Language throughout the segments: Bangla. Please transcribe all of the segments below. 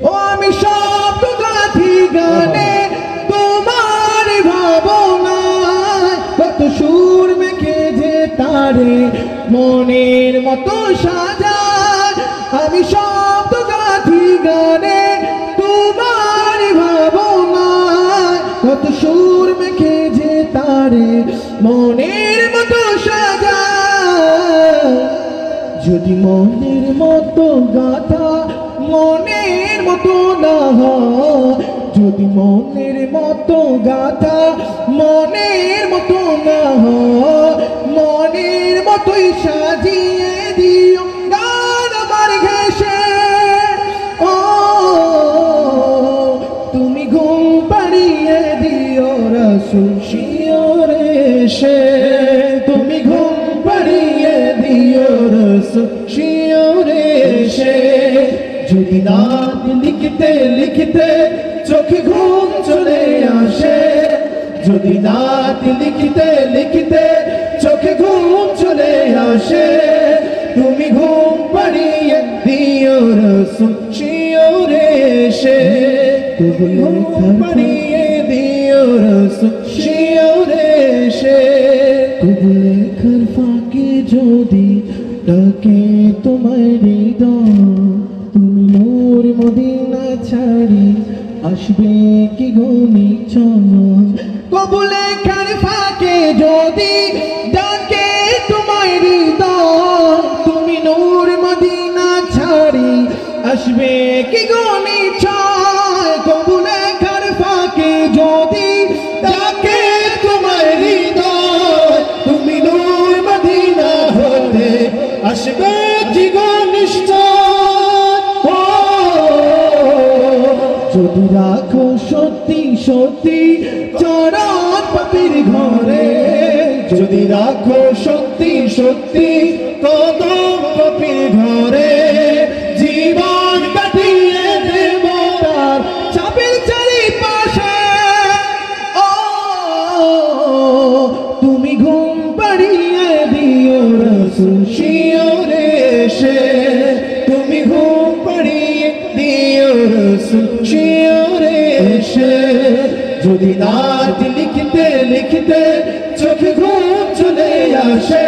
ও আমি শব্দ গাথি গানে তোমার ভাবনায়, কত সুর মেখে যে তারে মনের মতো সাজায়। আমি শব্দ গাথি গানে তোমার ভাবনায়, কত সুর মেখে যে তারে মনের মতো সাজায়। যদি মনের মতো গাথা মনের মতো না হয়, যদি মনের মতো গাথা মনের মতো না হয়, মনের মতোই সাজিয়ে দিও গান আমার ঘেঁষে। ও তুমি ঘুম পাড়িয়ে দিও রাসূল শিয়রে এসে, তুমি ঘুম পাড়িয়ে দিও রাসূল শিয়রে এসে। যদি রাত লিখতে লিখতে চোখে ঘুম চলে আসে, যদি রাত লিখতে লিখতে চোখে ঘুম চলে আসে, তুমি ঘুম পাড়িয়ে দিও রাসূল শিয়রে এসে, তুমি ঘুম পাড়িয়ে দিও রাসূল শিয়রে এসে। লেখার ফাঁকে যদি ডাকে তোমার হৃদয়, তুমি নূর মদিনা ছাড়ি আসবে কি গো নিশ্চয়। কবু লেখার ফাঁকে যদি ডাকে তোমার হৃদয়, তুমি নূর মদিনা ছাড়ি আসবে কি গো নিশ্চয়। কবু লেখার ফাঁকে যদি ডাকে তোমার হৃদয়, তুমি নূর মদিনা হতে আসবে কি গো নিশ্চয়। যদি রাখো সত্যি সত্যি চরণ পাপীর ঘরে, যদি রাখো সত্যি সত্যি কদম পাপীর ঘরে, জীবন কাটিয়ে দেব তার চাপের চারিপাশে। ও তুমি ঘুম পাড়িয়ে দিও রাসূল শিয়রে এসে, তুমি ঘুম পাড়িয়ে দিও রাসূল শিয়রে এসে। যদি রাত লিখতে লিখতে চোখে ঘুম চলে আসে,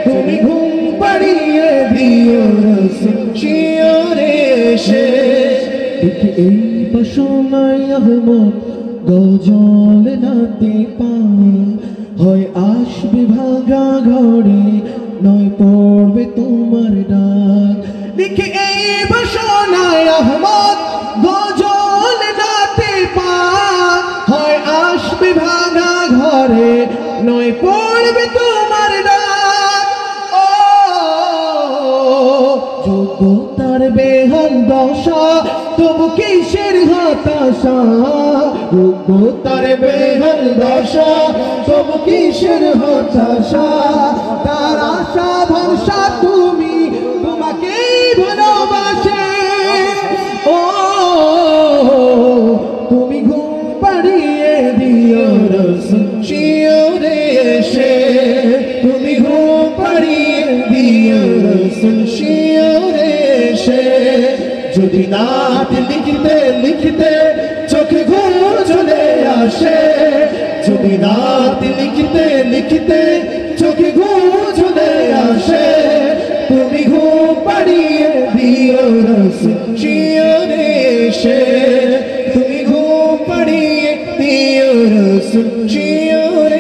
তুমি ঘুম পাড়িয়ে দিও রাসূল শিয়রে এসে। এই বাসনায় আহমদ গজল নাতে পায়, হয় আসবে ভাঙা ঘরে নয় পড়বে তোমার ডাক। লিখে এই বাসনায় আহমদ গজল নাতে পায়, হয় আসবে ভাঙা ঘরে নয় পড়বে তোমার ডাক। ও যোগ্যতার বেহাল দশা তবু কিসের হতাশা, যোগ্যতার বেহাল দশা তবু কিসের হতাশা। তার আশা ভরসা তুমি, তোমাকেই ভালোবাসে। ও তুমি ঘুম পাড়িয়ে দিও রাসূল শিয়রে এসে, তুমি ঘুম পাড়িয়ে দিও রাসূল শিয়রে এসে। যদি রাত লিখতে লিখতে চোখে ঘুম চলে আসে, যদি রাত লিখতে লিখতে চোখে ঘুম চলে আসে, তুমি ঘুম পাড়িয়ে দিও রাসূল শিয়রে এসে, তুমি ঘুম পাড়িয়ে দিও রাসূল শিয়রে